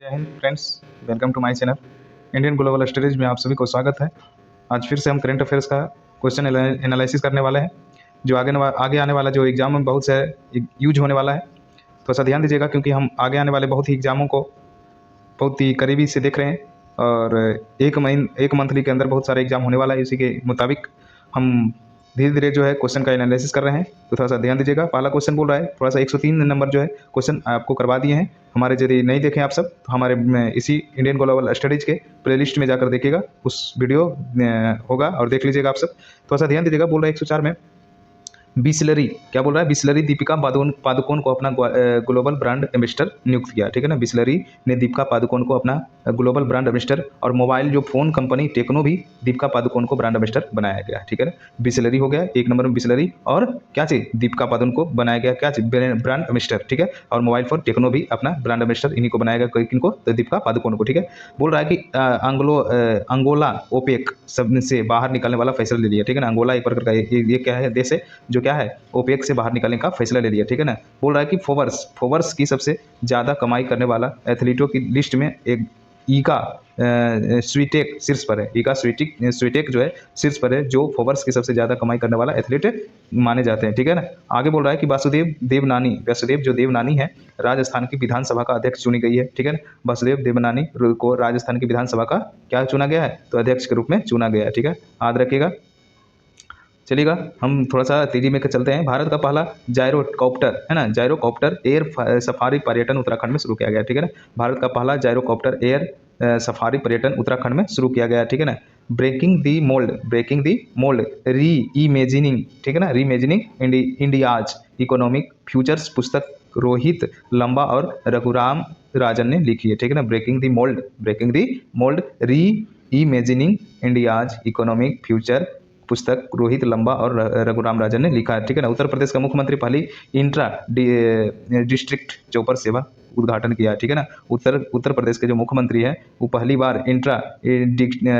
जय Hind friends, welcome to my channel Indian global studies में आप सभी को स्वागत है। आज फिर से हम करंट अफेयर्स का क्वेश्चन एनालिसिस करने वाले हैं, जो आगे आने वाला जो एग्जाम में बहुत से यूज होने वाला है। थोड़ा सा ध्यान दीजिएगा, क्योंकि हम आगे आने वाले बहुत ही एग्जामों को बहुत ही करीबी से देख रहे हैं और एक मंथली के अंदर बहुत सारे एग्जाम होने वाला है। इसी के मुताबिक हम धीरे धीरे जो है क्वेश्चन का एनालिसिस कर रहे हैं, तो थोड़ा सा ध्यान दीजिएगा। पहला क्वेश्चन बोल रहा है, थोड़ा सा 103 नंबर जो है क्वेश्चन आपको करवा दिए हैं हमारे। यदि नहीं देखें आप सब, तो हमारे इसी इंडियन ग्लोबल स्टडीज के प्लेलिस्ट में जाकर देखिएगा, उस वीडियो होगा और देख लीजिएगा आप सब। थोड़ा सा ध्यान दीजिएगा। बोल रहा है 104 में बिसलरी, क्या बोल रहा है? बिसलरी दीपिका पादुकोण को अपना ग्लोबल ब्रांड एम्बेसडर नियुक्त किया। ठीक है ना, बिसलरी ने दीपिका पादुकोण को अपना ग्लोबल ब्रांड एम्बेसडर, और मोबाइल जो फोन कंपनी टेक्नो भी दीपिका पादुकोण को ब्रांड एम्बेसडर बनाया गया। ठीक है ना, बिसलरी हो गया एक नंबर में, बिसलरी। और क्या चाहिए? दीपिका पादुकोण को बनाया गया क्या चाहिए? Brand ambassador. ठीक है, और मोबाइल फोन टेक्नो भी अपना ब्रांड एम्बेसडर इन्हीं को बनाया गया। किनको? तो दीपिका पादुकोण को। ठीक है, बोल रहा है कि अंगोला ओपेक सब से बाहर निकलने वाला फैसला ले लिया। ठीक है ना, अंगोला एक प्रकार का ये क्या है? देश है जो क्या है, ओपेक से बाहर निकलने का फैसला ले लिया। ठीक है ना, बोल रहा है कि फोवर्स की सबसे ज़्यादा कमाई करने वाला एथलीटों की लिस्ट में एक ईगा स्वीटेक शीर्ष पर है। ईगा स्वीटेक जो है शीर्ष पर है, जो फोवर्स की सबसे ज़्यादा कमाई करने वाला एथलीट माने जाते हैं। ठीक है ना, आगे बोल रहा है कि वासुदेव जो देवनानी है, राजस्थान की विधानसभा का अध्यक्ष चुनी गई है। ठीक है ना, वासुदेव देवनानी को राजस्थान की विधानसभा का क्या चुना गया है? तो अध्यक्ष के रूप में चुना गया है। ठीक है, याद रखिएगा। चलिएगा, हम थोड़ा सा तेजी में चलते हैं। भारत का पहला जायरोकॉप्टर है ना, जायरोकॉप्टर एयर सफारी पर्यटन उत्तराखंड में शुरू किया गया। ठीक है ना, भारत का पहला जायरोकॉप्टर एयर सफारी पर्यटन उत्तराखंड में शुरू किया गया। ठीक है ना, ब्रेकिंग दी मोल्ड री इमेजिनिंग। ठीक है ना, री इमेजिनिंग इंडियाज इकोनॉमिक फ्यूचर्स पुस्तक रोहित लंबा और रघुराम राजन ने लिखी है। ठीक है ना, ब्रेकिंग दी मोल्ड री इमेजिनिंग इंडियाज इकोनॉमिक फ्यूचर पुस्तक रोहित लंबा और रघुराम राजन ने लिखा है। ठीक है ना, उत्तर प्रदेश का मुख्यमंत्री पहली इंट्रा डिस्ट्रिक्ट चौपर सेवा उद्घाटन किया। ठीक है ना, उत्तर प्रदेश के जो मुख्यमंत्री है वो पहली बार इंट्रा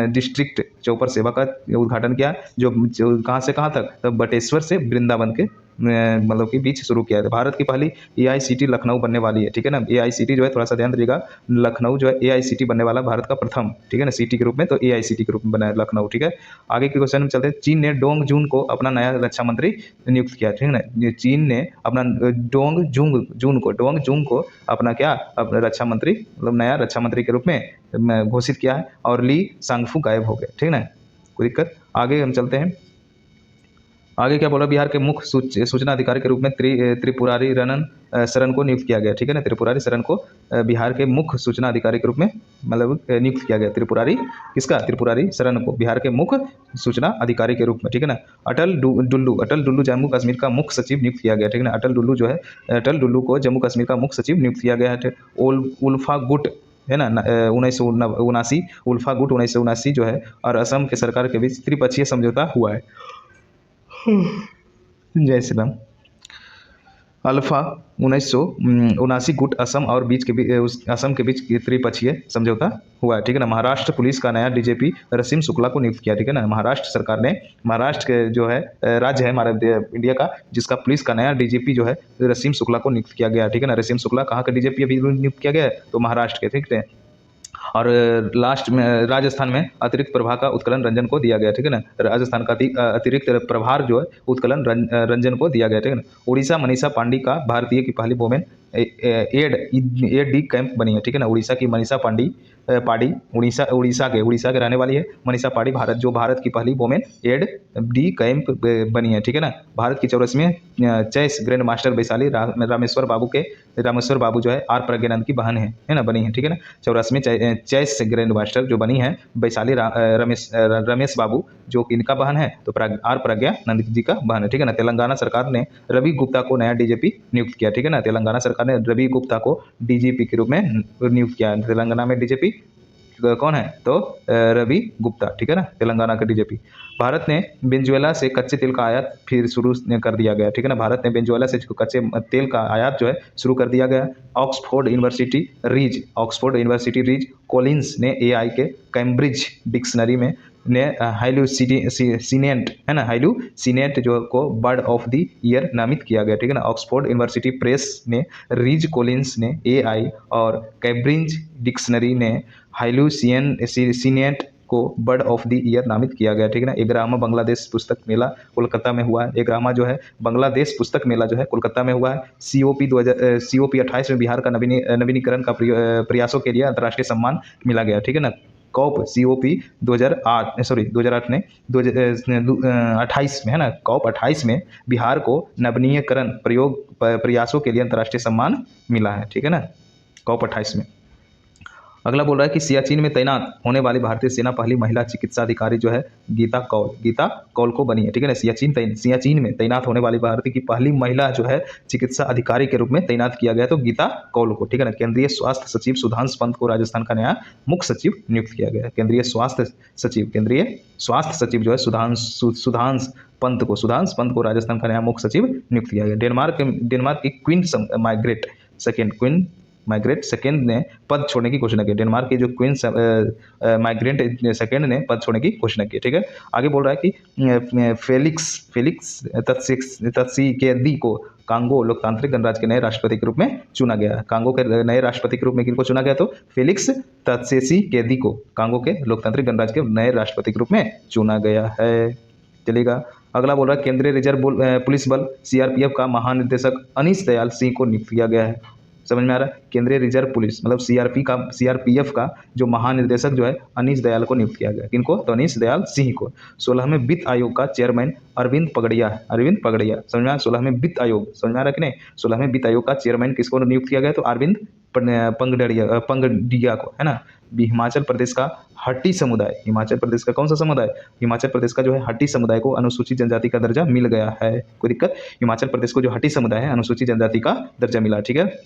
डिस्ट्रिक्ट चौपर सेवा का उद्घाटन किया, जो कहाँ से कहाँ तक? तो बटेश्वर से वृंदावन के मतलब कि बीच शुरू किया था। भारत की पहली एआईसीटी लखनऊ बनने वाली है। ठीक है ना, एआईसीटी जो है, थोड़ा सा ध्यान दीजिएगा, लखनऊ जो है एआईसीटी बनने वाला भारत का प्रथम, ठीक है ना, सिटी के रूप में, तो एआईसीटी के रूप में बना है लखनऊ। ठीक है, आगे के क्वेश्चन में चलते हैं। चीन ने डोंग जून को अपना नया रक्षा मंत्री नियुक्त किया। ठीक है ना, चीन ने अपना डोंग जून को अपना क्या, अपना रक्षा मंत्री, मतलब नया रक्षा मंत्री के रूप में घोषित किया है, और ली सांगफू गायब हो गए। ठीक है ना, कोई दिक्कत? आगे हम चलते हैं। आगे क्या बोला? बिहार के मुख्य सूचना अधिकारी के रूप में त्रिपुरारी रनन शरण को नियुक्त किया गया। ठीक है ना, त्रिपुरारी शरण को बिहार के मुख्य सूचना अधिकारी के रूप में मतलब नियुक्त किया गया। त्रिपुरारी शरण को बिहार के मुख्य सूचना अधिकारी के रूप में। ठीक है ना, अटल डुल्लू जम्मू कश्मीर का मुख्य सचिव नियुक्त किया गया। ठीक है ना, अटल डुल्लू को जम्मू कश्मीर का मुख्य सचिव नियुक्त किया गया है। उल्फा गुट है ना, 1979, उल्फा गुट 1979 जो है, और असम के सरकार के बीच त्रिपक्षीय समझौता हुआ है। जय श्री राम। अल्फा 1979 गुट असम और असम के बीच त्रिपक्षीय समझौता हुआ है। ठीक है ना, महाराष्ट्र पुलिस का नया डीजीपी रसीम शुक्ला को नियुक्त किया। ठीक है ना, महाराष्ट्र सरकार ने, महाराष्ट्र के जो है राज्य है हमारे इंडिया का, जिसका पुलिस का नया डीजीपी जो है रसीम शुक्ला को नियुक्त किया गया। ठीक है ना, रसीम शुक्ला कहाँ का डीजीपी अभी नियुक्त किया गया है? तो महाराष्ट्र के। ठीक है, और लास्ट में राजस्थान में अतिरिक्त प्रभार का उत्कलन रंजन को दिया गया। ठीक है ना, राजस्थान का अतिरिक्त प्रभार जो है उत्कलन रंजन को दिया गया। ठीक है ना, उड़ीसा मनीषा पांडे का भारतीय की पहली वोमेन एड डी कैंप बनी है। ठीक है ना, उड़ीसा की मनीषा पाड़ी उड़ीसा के रहने वाली है। मनीषा पाड़ी भारत की पहली वोमेन एड डी कैंप बनी है। ठीक है ना, भारत की 84वें chess grand master Vaishali Rameshwar Babu जो है आर प्रज्ञानंद की बहन है ना, बनी है। ठीक है ना, 84वें चेस ग्रैंड मास्टर जो बनी है वैशाली रमेश बाबू, जो इनका बहन है, तो आर प्रज्ञानंद जी का बहन है। ठीक है ना, तेलंगाना सरकार ने रवि गुप्ता को नया डीजीपी नियुक्त किया। ठीक है ना, तेलंगाना सरकार ने रवि गुप्ता को डीजीपी के रूप में नियुक्त किया। तेलंगाना में डीजीपी कौन है तो रवि गुप्ता, ठीक है ना, तेलंगाना के डीजीपी। भारत ने वेनेजुएला से कच्चे तेल का आयात फिर शुरू कर दिया गया, ठीक है ना, भारत ने वेनेजुएला से कच्चे तेल का आयात जो है शुरू कर दिया गया। ऑक्सफोर्ड यूनिवर्सिटी रीज कोलिंस ने एआई के कैम्ब्रिज डिक्शनरी में ने हाइलूसिनेंट है ना, हाइलूसिनेंट जो को बर्ड ऑफ द ईयर नामित किया गया, ठीक है ना। ऑक्सफोर्ड यूनिवर्सिटी प्रेस ने रीज कोलिंस ने एआई और कैम्ब्रिज डिक्शनरी ने हाइलूसिनेंट को बर्ड ऑफ द ईयर नामित किया गया, ठीक है ना। 11वां बांग्लादेश पुस्तक मेला कोलकाता में हुआ है। 11वां जो है बांग्लादेश पुस्तक मेला जो है कोलकाता में हुआ है। COP 28 में बिहार का नवीनीकरण का प्रयासों के लिए अंतर्राष्ट्रीय सम्मान मिला गया, ठीक है ना। COP 2008 ने 28 में है ना, COP 28 में बिहार को नवीनीकरण प्रयासों के लिए अंतर्राष्ट्रीय सम्मान मिला है, ठीक है ना, COP 28 में। अगला बोल रहा है कि सियाचिन में तैनात होने वाली भारतीय सेना पहली महिला चिकित्सा अधिकारी जो है गीता कौल को बनी है, ठीक है ना। सियाचिन में तैनात होने वाली भारतीय की पहली महिला जो है चिकित्सा अधिकारी के रूप में तैनात किया गया तो गीता कौल को, ठीक है ना। केंद्रीय स्वास्थ्य सचिव सुधांशु पंत को राजस्थान का नया मुख्य सचिव नियुक्त किया गया है। केंद्रीय स्वास्थ्य सचिव जो है सुधांशु पंत को राजस्थान का नया मुख्य सचिव नियुक्त किया गया। डेनमार्क की क्वीन माइग्रेट सेकेंड ने पद छोड़ने की घोषणा की। डेनमार्क की जो क्वीन माइग्रेट सेकेंड ने पद छोड़ने की घोषणा की, ठीक है। आगे बोल रहा है कि फेलिक्स त्शिसेकेदी को कांगो लोकतांत्रिक गणराज्य के नए राष्ट्रपति के रूप में चुना गया है। कांगो के नए राष्ट्रपति के रूप में किनको चुना गया तो फेलिक्स त्शिसेकेदी को कांगो के लोकतांत्रिक गणराज्य के नए राष्ट्रपति के रूप में चुना गया है। चलेगा, अगला बोल रहा है केंद्रीय रिजर्व पुलिस बल CRPF का महानिदेशक अनीश दयाल सिंह को नियुक्त किया गया है। समझ में आ रहा है, केंद्रीय रिजर्व पुलिस मतलब CRPF का जो महानिदेशक जो है अनीश दयाल को नियुक्त किया गया। किनको तो अनीश दयाल सिंह को। 16वें वित्त आयोग का चेयरमैन अरविंद पगड़िया, समझ में आया। 16वें वित्त आयोग, समझ में आ रहा कि नहीं, 16वें वित्त आयोग का चेयरमैन किसको नियुक्त किया गया तो अरविंद पंगडिया को, है ना। हिमाचल प्रदेश का हट्टी समुदाय, हिमाचल प्रदेश का कौन सा समुदाय, हिमाचल प्रदेश का जो है हट्टी समुदाय को अनुसूचित जनजाति का दर्जा मिल गया है। कोई दिक्कत, हिमाचल प्रदेश को जो हट्टी समुदाय है अनुसूचित जनजाति का दर्जा मिला, ठीक है।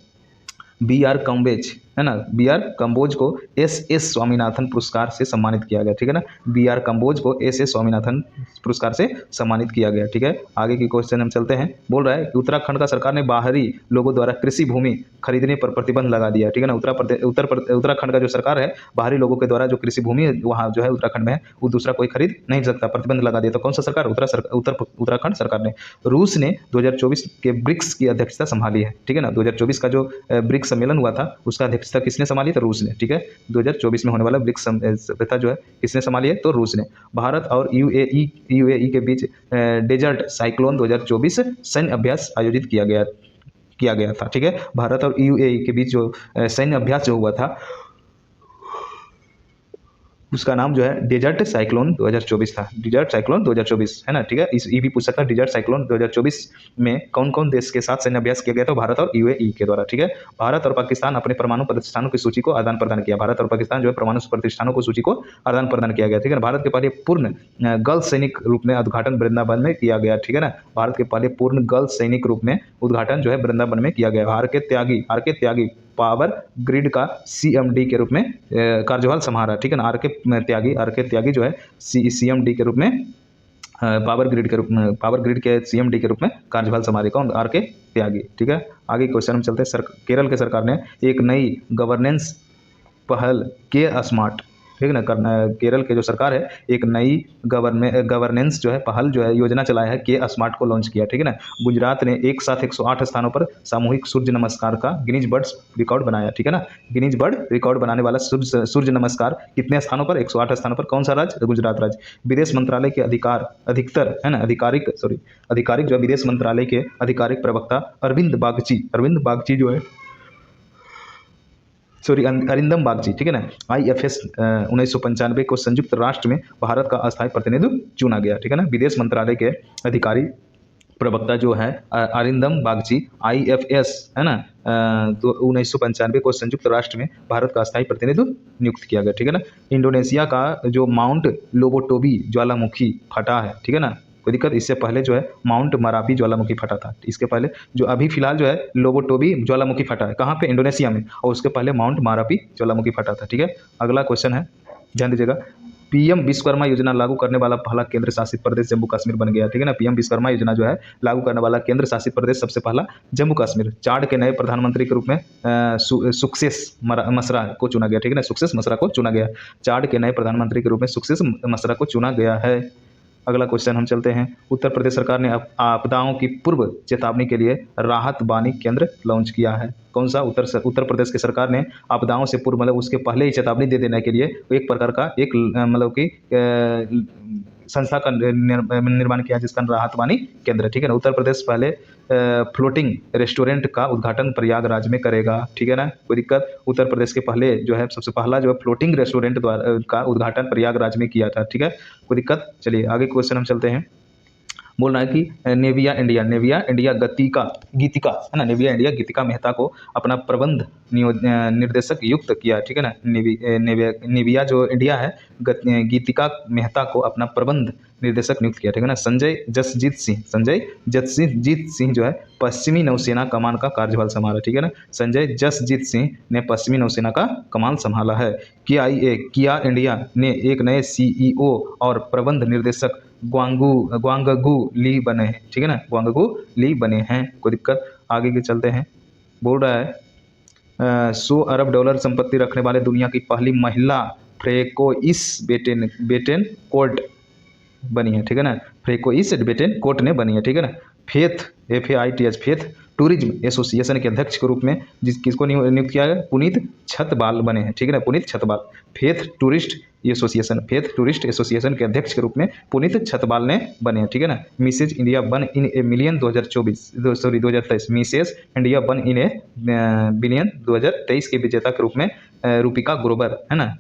BR कम्बोज है ना, BR कम्बोज को SS स्वामीनाथन पुरस्कार से सम्मानित किया गया, ठीक है ना। BR कम्बोज को SS स्वामीनाथन पुरस्कार से सम्मानित किया गया, ठीक है। आगे की क्वेश्चन हम चलते हैं। बोल रहा है कि उत्तराखंड का सरकार ने बाहरी लोगों द्वारा कृषि भूमि खरीदने पर प्रतिबंध लगा दिया, ठीक है ना। उत्तराखंड का जो सरकार है बाहरी लोगों के द्वारा जो कृषि भूमि वहाँ जो है उत्तराखंड में है वो दूसरा कोई खरीद नहीं सकता, प्रतिबंध लगा दिया। तो कौन सा सरकार, उत्तराखंड सरकार ने। रूस ने 2024 के ब्रिक्स की अध्यक्षता संभाली है, ठीक है ना। 2024 का जो ब्रिक्स सम्मेलन हुआ था उसका अध्यक्षता किसने संभाली तो रूस ने, ठीक है। 2024 में होने वाला ब्रिक्स सभ्यता जो है किसने संभाली है तो रूस ने। भारत और यूएई के बीच डेजर्ट साइक्लोन 2024 सैन्य अभ्यास आयोजित किया गया था, ठीक है। भारत और यूएई के बीच जो सैन्य अभ्यास जो हुआ था उसका नाम जो है डेजर्ट साइक्लोन 2024 था, डेजर्ट साइक्लोन 2024, है ना, ठीक है। ये भी पूछ सकता है डेजर्ट साइक्लोन 2024 में कौन कौन देश के साथ सैन्य अभ्यास किया गया था, भारत और यूएई के द्वारा, ठीक है। भारत और पाकिस्तान अपने परमाणु प्रतिष्ठानों की सूची को आदान प्रदान किया, भारत और पाकिस्तान जो है परमाणु प्रतिष्ठानों की सूची को आदान प्रदान किया गया, ठीक है। भारत के पहले पूर्ण गर्ल सैनिक रूप में उद्घाटन वृंदावन में किया गया, ठीक है ना। भारत के पहले पूर्ण गर्ल सैनिक रूप में उद्घाटन जो है वृंदावन में किया गया। आर के त्यागी पावर ग्रिड का CMD के रूप में कार्यभार संभाला, ठीक है ना। आर के त्यागी जो है CMD के रूप में पावर ग्रिड के CMD के रूप में कार्यभार संभाले, कौन, आर के त्यागी, ठीक है। आगे क्वेश्चन हम चलते हैं। केरल के सरकार ने एक नई गवर्नेंस पहल के स्मार्ट, ठीक है ना। केरल के जो सरकार है एक नई गवर्नेंस जो है पहल जो है योजना चलाया है के स्मार्ट को लॉन्च किया, ठीक है ना। गुजरात ने एक साथ 108 स्थानों पर सामूहिक सूर्य नमस्कार का गिनीज वर्ल्ड रिकॉर्ड बनाया, ठीक है ना। गिनीज वर्ल्ड रिकॉर्ड बनाने वाला सूर्य नमस्कार कितने स्थानों पर, 108 स्थानों पर। कौन सा राज्य, गुजरात राज्य। विदेश मंत्रालय के अधिकतर है ना आधिकारिक जो विदेश मंत्रालय के आधिकारिक प्रवक्ता अरविंद बागची जो है अरिंदम बागची, ठीक है ना। IFS 1995 को संयुक्त राष्ट्र में भारत का अस्थायी प्रतिनिधि चुना गया, ठीक है ना। विदेश मंत्रालय के अधिकारी प्रवक्ता जो है अरिंदम बागची IFS है ना, तो 1995 को संयुक्त राष्ट्र में भारत का अस्थायी प्रतिनिधि नियुक्त किया गया, ठीक है ना। इंडोनेशिया का जो माउंट लोबोटोबी ज्वालामुखी फटा है, ठीक है ना, कोई दिक्कत। इससे पहले जो है माउंट मरापी ज्वालामुखी फटा था। इसके पहले जो अभी फिलहाल जो है लोबोटोबी ज्वालामुखी फटा है, कहाँ पे, इंडोनेशिया में, और उसके पहले माउंट मरापी ज्वालामुखी फटा था। ठीक है, अगला क्वेश्चन है, ध्यान दीजिएगा। पीएम विश्वकर्मा योजना लागू करने वाला पहला केंद्र शासित प्रदेश जम्मू कश्मीर बन गया। ठीक है ना, पीएम विश्वकर्मा योजना जो है लागू करने वाला केंद्र शासित प्रदेश सबसे पहला जम्मू कश्मीर। चाड के नए प्रधानमंत्री के रूप में सुक्सेस मसरा को चुना गया। ठीक है ना, सुक्सेस मसरा को चुना गया। चाड के नए प्रधानमंत्री के रूप में सुक्सेस मसरा को चुना गया है। अगला क्वेश्चन हम चलते हैं। उत्तर प्रदेश सरकार ने आपदाओं की पूर्व चेतावनी के लिए राहत बानी केंद्र लॉन्च किया है। कौन सा? उत्तर प्रदेश की सरकार ने आपदाओं से पूर्व, मतलब उसके पहले ही चेतावनी दे देने के लिए एक प्रकार का एक मतलब कि संस्था का निर्माण किया, जिसका राहत बानी केंद्र। ठीक है ना, उत्तर प्रदेश पहले फ्लोटिंग रेस्टोरेंट का उद्घाटन प्रयागराज में करेगा। ठीक है ना, कोई दिक्कत। उत्तर प्रदेश के पहले जो है सबसे पहला जो है फ्लोटिंग रेस्टोरेंट द्वारा का उद्घाटन प्रयागराज में किया था। ठीक है, कोई दिक्कत। चलिए आगे क्वेश्चन हम चलते हैं। बोल रहा है कि नेविया इंडिया गीतिका है ना, नेविया इंडिया गीतिका मेहता को अपना प्रबंध निर्देशक नियुक्त किया। ठीक है ना, नेविया जो इंडिया है गीतिका मेहता को अपना प्रबंध निर्देशक नियुक्त किया। ठीक है ना, संजय जसजीत सिंह जो है पश्चिमी नौसेना कमान का कार्यभार संभाला। ठीक है ना, संजय जसजीत सिंह ने पश्चिमी नौसेना का कमान संभाला है। किया इंडिया ने एक नए सीईओ और प्रबंध निर्देशक ग्वांगगू ली बने हैं। ठीक है ना, ग्वांगगू ली बने हैं। कोई दिक्कत। आगे के चलते हैं। बोल रहा है 100 अरब डॉलर संपत्ति रखने वाले दुनिया की पहली महिला फ्रेकोइस बेटेन कोर्ट बनी है। ठीक है ना, फ्रेकोइस बेटेन कोर्ट ने बनी है। ठीक है ना, फेथ टूरिज्म एसोसिएशन के अध्यक्ष के रूप में किसको नियुक्त किया गया? पुनीत छतबाल बने हैं। ठीक है ना, पुनीत छतबाल। फेथ टूरिस्ट एसोसिएशन के अध्यक्ष के रूप में पुनीत छतबाल ने बने हैं। ठीक है ना, Mrs India one in a million 2023, Mrs India one in a billion 2023 के विजेता के रूप में रूपिका ग्रोवर है ना,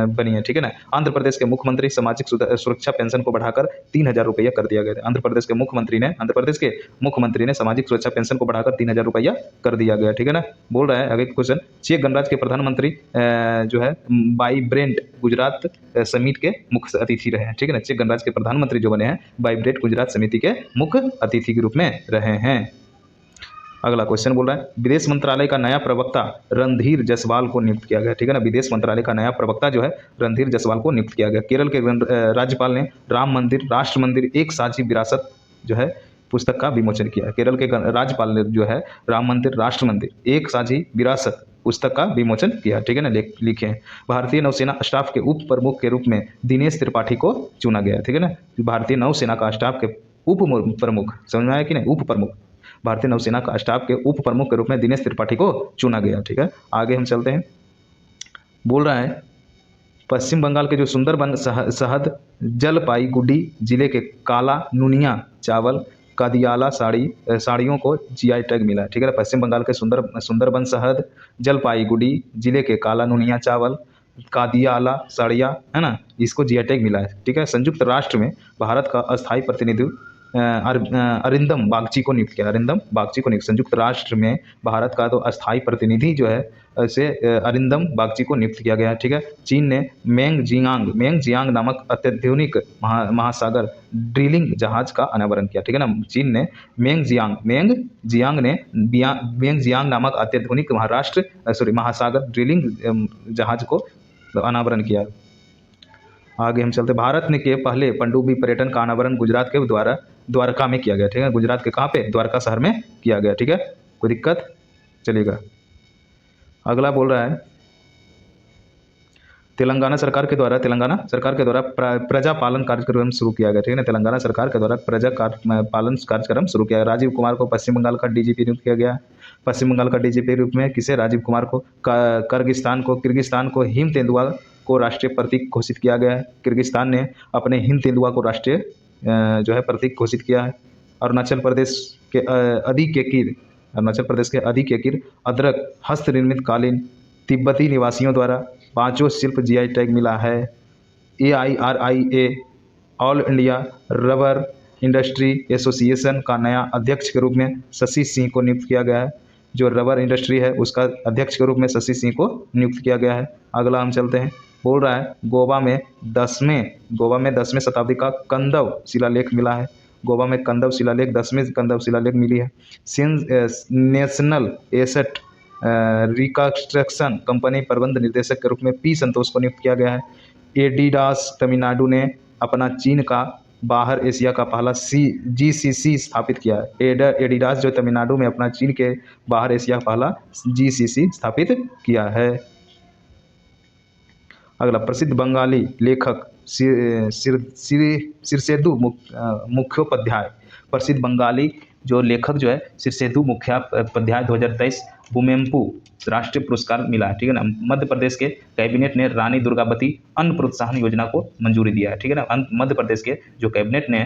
बनी है। ठीक है ना, आंध्र प्रदेश के मुख्यमंत्री सामाजिक सुरक्षा पेंशन को बढ़ाकर 3,000 रुपया कर दिया गया था। आंध्र प्रदेश के मुख्यमंत्री ने सामाजिक सुरक्षा पेंशन को बढ़ाकर 3,000 रुपया कर दिया गया। ठीक है ना, बोल रहा है आगे क्वेश्चन। चेक गणराज्य के प्रधानमंत्री जो है वाइब्रेंट गुजरात समिट के मुख्य अतिथि रहे हैं। ठीक है ना, चेक गणराज्य के प्रधानमंत्री जो बने हैं वाइब्रेंट गुजरात समिति के मुख्य अतिथि के रूप में रहे हैं। अगला क्वेश्चन बोल रहा है विदेश मंत्रालय का नया प्रवक्ता रणधीर जायसवाल को नियुक्त किया गया। ठीक है ना, विदेश मंत्रालय का नया प्रवक्ता जो है रणधीर जायसवाल को नियुक्त किया गया। केरल के राज्यपाल ने राम मंदिर राष्ट्र मंदिर एक साझी विरासत जो है पुस्तक का विमोचन किया। केरल के राज्यपाल ने जो है राम मंदिर राष्ट्र मंदिर एक साझी विरासत पुस्तक का विमोचन किया। ठीक है ना, लिखे हैं। भारतीय नौसेना स्टाफ के उप प्रमुख के रूप में दिनेश त्रिपाठी को चुना गया। ठीक है ना, भारतीय नौसेना का स्टाफ के उप प्रमुख, समझ में आया कि नहीं, उप प्रमुख, भारतीय नौसेना का स्टाफ के उप प्रमुख के रूप में दिनेश त्रिपाठी को चुना गया। ठीक है, आगे हम चलते हैं। बोल रहा है पश्चिम बंगाल के जो सुंदरबन शहद जलपाईगुड़ी जिले के काला नुनिया चावल कादियाला साड़ियों को जीआई टैग मिला है। ठीक है, पश्चिम बंगाल के सुंदरबन शहद जलपाईगुड़ी जिले के काला नुनिया चावल कादियाला साड़ियाँ है ना, इसको जीआई टैग मिला है। ठीक है, संयुक्त राष्ट्र में भारत का अस्थायी प्रतिनिधि अरिंदम बागची को नियुक्त किया। संयुक्त राष्ट्र में भारत का तो अस्थायी प्रतिनिधि जो है ऐसे अरिंदम बागची को नियुक्त किया गया। ठीक है, चीन ने मेंग जियांग नामक अत्याधुनिक महासागर ड्रिलिंग जहाज का अनावरण किया। ठीक है ना, चीन ने मेंग जियांग नामक अत्याधुनिक महासागर ड्रिलिंग जहाज को अनावरण किया। आगे हम चलते। भारत ने के पहले पनडुब्बी पर्यटन का अनावरण गुजरात के द्वारका में किया गया। ठीक है, गुजरात के कहाँ पे? द्वारका शहर में किया गया। ठीक है, कोई दिक्कत। चलिएगा अगला बोल रहा है तेलंगाना सरकार के द्वारा प्रजा पालन कार्यक्रम शुरू किया गया। ठीक है ना, तेलंगाना सरकार के द्वारा प्रजा पालन कार्यक्रम शुरू किया गया। राजीव कुमार को पश्चिम बंगाल का डीजीपी नियुक्त किया गया। पश्चिम बंगाल का डीजीपी रूप में किसे? राजीव कुमार को। किर्गिस्तान को हिम तेंदुआ को राष्ट्रीय प्रतीक घोषित किया गया है। किर्गिस्तान ने अपने हिम तेंदुआ को राष्ट्रीय जो है प्रतीक घोषित किया है। अरुणाचल प्रदेश के अधिकेकिर अदरक हस्त निर्मित कालीन तिब्बती निवासियों द्वारा 5 शिल्प जीआई टैग मिला है। AIRIA all India rubber industry association का नया अध्यक्ष के रूप में शशि सिंह को नियुक्त किया गया है। जो रबर इंडस्ट्री है उसका अध्यक्ष के रूप में शशि सिंह को नियुक्त किया गया है। अगला हम चलते हैं। बोल रहा है गोवा में 10वें शताब्दी का कंदव शिलालेख मिला है। गोवा में कंदव शिलालेख 10वें कंदव शिलालेख मिली है। नेशनल एसेट रिकंस्ट्रक्शन कंपनी प्रबंध निर्देशक के रूप में पी संतोष को नियुक्त किया गया है। एडिडास तमिलनाडु ने अपना चीन का बाहर एशिया का पहला जीसीसी स्थापित किया है। एडिडास जो तमिलनाडु में अपना चीन के बाहर एशिया का पहला जीसीसी स्थापित किया है। अगला, प्रसिद्ध बंगाली लेखक शीर्षेन्दु मुखोपाध्याय। प्रसिद्ध बंगाली जो लेखक जो है शीर्षेन्दु मुखोपाध्याय 2023 बुमेम्पू राष्ट्रीय पुरस्कार मिला है। ठीक है ना। मध्य प्रदेश के कैबिनेट ने रानी दुर्गावती अन्न प्रोत्साहन योजना को मंजूरी दिया है। ठीक है ना। मध्य प्रदेश के जो कैबिनेट ने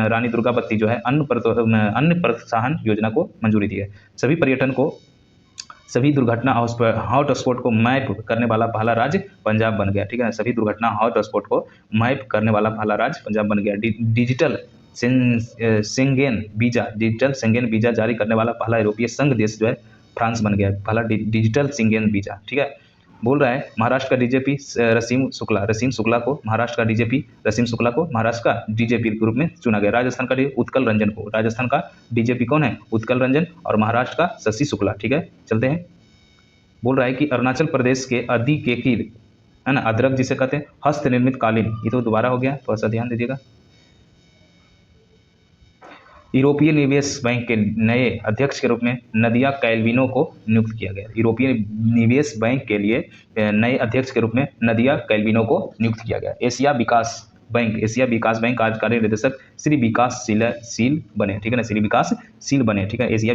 रानी दुर्गावती जो है अन्न प्रोत्साहन योजना को मंजूरी दी है। सभी पर्यटन को सभी दुर्घटना हॉटस्पॉट को मैप करने वाला पहला राज्य पंजाब बन गया। ठीक है ना। सभी दुर्घटना हॉटस्पॉट को मैप करने वाला पहला राज्य पंजाब बन गया। डिजिटल शेंगेन वीजा जारी करने वाला पहला यूरोपीय संघ देश जो है फ्रांस बन गया। पहला डिजिटल शेंगेन वीजा। ठीक है। बोल रहा है महाराष्ट्र का डीजीपी रसीम शुक्ला को महाराष्ट्र का डीजीपी के रूप में चुना गया। राजस्थान का उत्कल रंजन को, राजस्थान का डीजीपी कौन है? उत्कल रंजन। और महाराष्ट्र का शशि शुक्ला। ठीक है, चलते हैं। बोल रहा है कि अरुणाचल प्रदेश के अधिकेकीर है ना, अदरक जिसे कहते हैं, हस्त निर्मित कालीन, ये तो दोबारा हो गया, थोड़ा सा ध्यान दीजिएगा। यूरोपीय निवेश बैंक के नए अध्यक्ष के रूप में नदिया कैल्विनो को नियुक्त किया गया। यूरोपीय निवेश बैंक के लिए नए अध्यक्ष के रूप में नदिया कैल्विनो को नियुक्त किया गया। एशिया विकास बैंक कार्यकारी निदेशक श्री विकास शील बने। ठीक है ना, श्री विकास शील बने। ठीक है, एशिया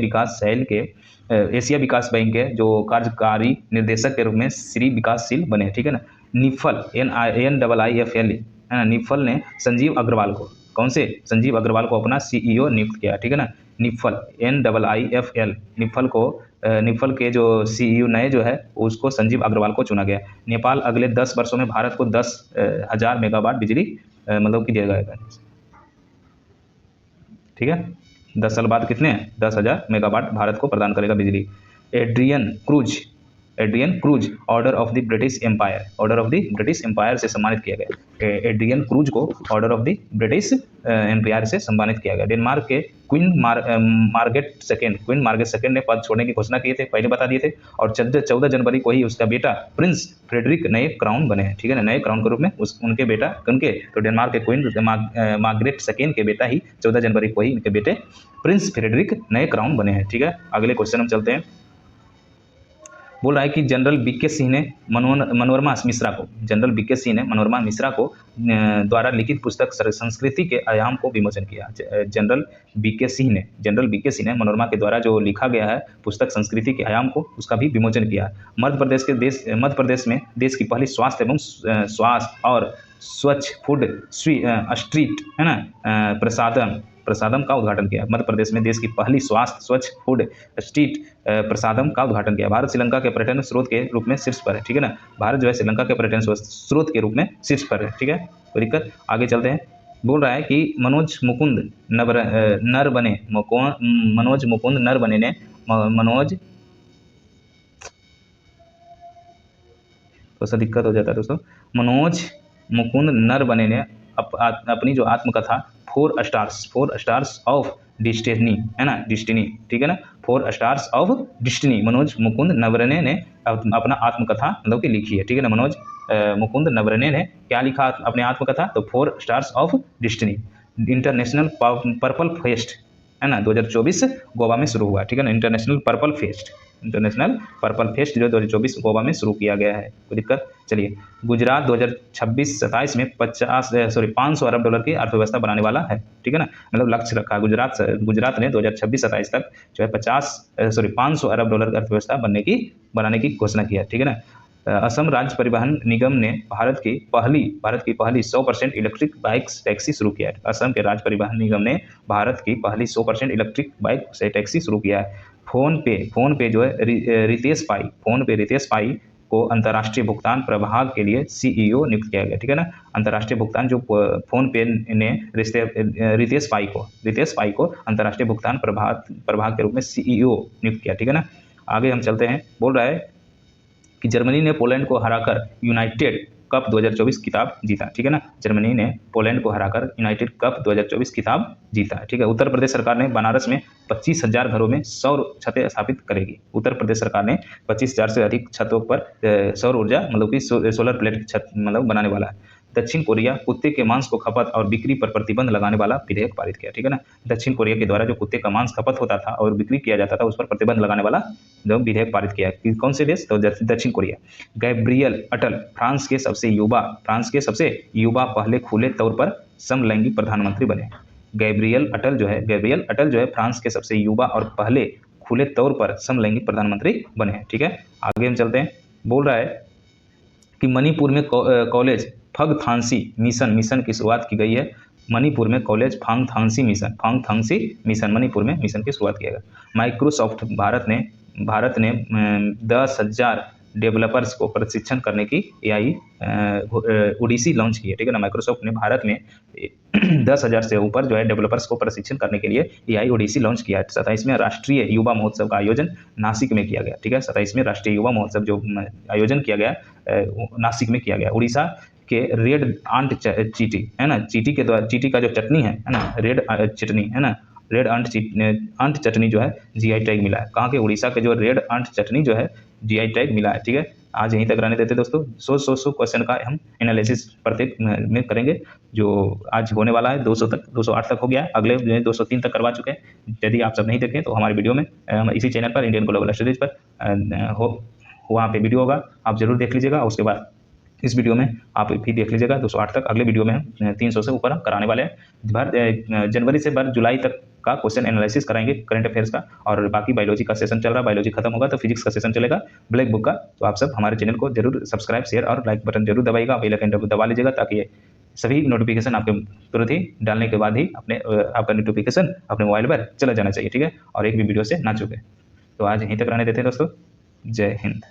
विकास बैंक के जो कार्यकारी निदेशक के रूप में श्री विकास शील बने। ठीक है ना। निफल NIIFL है ना, निफल ने संजीव अग्रवाल को, कौन से? संजीव अग्रवाल को अपना CEO नियुक्त किया। ठीक है ना। निफल NIIFL निफल के जो CEO नए जो है उसको संजीव अग्रवाल को चुना गया। नेपाल अगले 10 वर्षों में भारत को 10,000 मेगावाट बिजली मतलब कि दिया जाएगा। ठीक है, 10 साल बाद कितने? 10,000 मेगावाट भारत को प्रदान करेगा बिजली। Adrian Cruz order of the British Empire से सम्मानित किया गया। एड्रियन क्रूज को order of the British Empire से सम्मानित किया गया। डेनमार्क के क्वीन मार्गरेट सेकेंड ने पद छोड़ने की घोषणा किए थे, पहले बता दिए थे। और 14 जनवरी को ही उसका बेटा प्रिंस फ्रेडरिक नए क्राउन बने हैं। ठीक है ना, नए क्राउन के रूप में उनके बेटा तो डेनमार्क के क्वीन मार्गरेट सेकेंड के बेटा ही 14 जनवरी को ही उनके बेटे प्रिंस फ्रेडरिक नए क्राउन बने हैं। ठीक है, अगले क्वेश्चन हम चलते हैं। बोल रहा है कि जनरल बीके सिंह ने मनोरमा मिश्रा को द्वारा लिखित पुस्तक संस्कृति के आयाम को विमोचन किया। जनरल बीके सिंह ने मनोरमा के द्वारा जो लिखा गया है पुस्तक संस्कृति के आयाम को, उसका भी विमोचन किया। मध्य प्रदेश में देश की पहली स्वास्थ्य और स्वच्छ फूड स्ट्रीट है ना प्रसादम का उद्घाटन किया। मध्य प्रदेश में देश की पहली स्वच्छ फूड स्ट्रीट प्रसादम का उद्घाटन किया। भारत श्रीलंका के पर्यटन स्रोत के रूप में शीर्ष पर है। ठीक है ना, भारत जो है श्रीलंका के पर्यटन स्रोत के रूप में शीर्ष पर है। ठीक है, कोई दिक्कत? आगे चलते हैं। बोल रहा है कि मनोज मुकुंद नर बने ने थोड़ा सा दिक्कत हो जाता है दोस्तों। मनोज मुकुंद नरवणे ने अपनी जो आत्मकथा 4 स्टार्स ऑफ डिस्टिनी है ना, ठीक है ना, 4 stars of destiny Manoj Mukund Naravane ने अपना आत्मकथा मतलब कि लिखी है। ठीक है ना, मनोज मुकुंद नरवणे ने क्या लिखा अपने आत्मकथा? तो 4 stars of destiny. International purple fest है ना 2024 गोवा में शुरू हुआ। ठीक है ना, इंटरनेशनल पर्पल फेस्ट जो 2024 गोवा में शुरू किया गया है। कोई दिक्कत? चलिए, गुजरात 2026-27 में 500 अरब डॉलर की अर्थव्यवस्था बनाने वाला है। ठीक है ना, मतलब लक्ष्य रखा गुजरात ने 2026-27 तक जो है 500 अरब डॉलर की अर्थव्यवस्था बनाने की घोषणा किया। ठीक है ना। असम राज्य परिवहन निगम ने भारत की पहली 100% इलेक्ट्रिक बाइक्स टैक्सी शुरू किया है। असम के राज्य परिवहन निगम ने भारत की पहली 100% इलेक्ट्रिक बाइक से टैक्सी शुरू किया है। फोन पे जो है रितेश पाई को अंतर्राष्ट्रीय भुगतान प्रभाग के लिए CEO नियुक्त किया गया। ठीक है ना, अंतर्राष्ट्रीय भुगतान जो फोन पे ने रितेश पाई को अंतर्राष्ट्रीय भुगतान प्रभाग के रूप में CEO नियुक्त किया। ठीक है ना, आगे हम चलते हैं। बोल रहा है कि जर्मनी ने पोलैंड को हराकर यूनाइटेड कप 2024 खिताब जीता, ठीक है ना। जर्मनी ने पोलैंड को हराकर यूनाइटेड कप 2024 खिताब जीता, ठीक है। उत्तर प्रदेश सरकार ने बनारस में 25,000 घरों में सौर छतें स्थापित करेगी। उत्तर प्रदेश सरकार ने 25,000 से अधिक छतों पर सौर ऊर्जा मतलब कि सोलर प्लेट छत मतलब बनाने वाला है। दक्षिण कोरिया कुत्ते के मांस को खपत और बिक्री पर प्रतिबंध लगाने वाला विधेयक पारित किया, ठीक है ना। दक्षिण कोरिया के द्वारा जो कुत्ते का मांस खपत होता था और बिक्री किया जाता था उस पर प्रतिबंध लगाने वाला जो विधेयक पारित किया है। कौन से देश? तो दक्षिण कोरिया। गैब्रियल अटल फ्रांस के सबसे युवा पहले खुले तौर पर समलैंगिक प्रधानमंत्री बने। गैब्रियल अटल जो है फ्रांस के सबसे युवा और पहले खुले तौर पर समलैंगिक प्रधानमंत्री बने हैं, ठीक है। आगे हम चलते हैं। बोल रहा है कि मणिपुर में कॉलेज फगथांसी मिशन की शुरुआत की गई है। मणिपुर में कॉलेज फांगथांसी मिशन मणिपुर में मिशन की शुरुआत किया गया। माइक्रोसॉफ्ट भारत ने 10,000 डेवलपर्स को प्रशिक्षण करने की AI ओडिसी लॉन्च की है, ठीक है ना। माइक्रोसॉफ्ट ने भारत में 10,000 से ऊपर जो है डेवलपर्स को प्रशिक्षण करने के लिए AI ओडिसी लॉन्च किया है। 27वें राष्ट्रीय युवा महोत्सव का आयोजन नासिक में किया गया, ठीक है। 27वें राष्ट्रीय युवा महोत्सव जो आयोजन किया गया नासिक में किया गया। उड़ीसा के रेड आंट चीटी है ना, चीटी का जो चटनी है ना, रेड चटनी है ना, रेड आंट चटनी जो है GI टैग मिला है। कहाँ के? उड़ीसा के जो रेड आंट चटनी जो है GI टैग मिला है, ठीक है। आज यहीं तक रहने देते दोस्तों। 100 क्वेश्चन का हम एनालिसिस प्रत्येक में करेंगे, जो आज होने वाला है 200 तक, 208 तक हो गया है। अगले 203 तक करवा चुके हैं। यदि आप सब नहीं देखें तो हमारे वीडियो में इसी चैनल पर इंडियन ग्लोबल स्टडीज पर वहाँ पे वीडियो होगा, आप जरूर देख लीजिएगा। उसके बाद इस वीडियो में आप भी देख लीजिएगा 208 तक। अगले वीडियो में हम 300 से ऊपर कराने वाले हैं। जनवरी से जुलाई तक का क्वेश्चन एनालिसिस कराएंगे करंट अफेयर्स का, और बाकी बायोलॉजी का सेशन चल रहा है। बायोलॉजी खत्म होगा तो फिजिक्स का सेशन चलेगा ब्लैक बुक का। तो आप सब हमारे चैनल को जरूर सब्सक्राइब, शेयर और लाइक बटन जरूर दबाइएगा, बेल आइकन दबा लीजिएगा, ताकि सभी नोटिफिकेशन आपके तुरंत ही डालने के बाद ही आपका नोटिफिकेशन अपने मोबाइल पर चला जाना चाहिए, ठीक है। और एक भी वीडियो से ना चूके। तो आज यहीं तक रहने देते हैं दोस्तों। जय हिंद।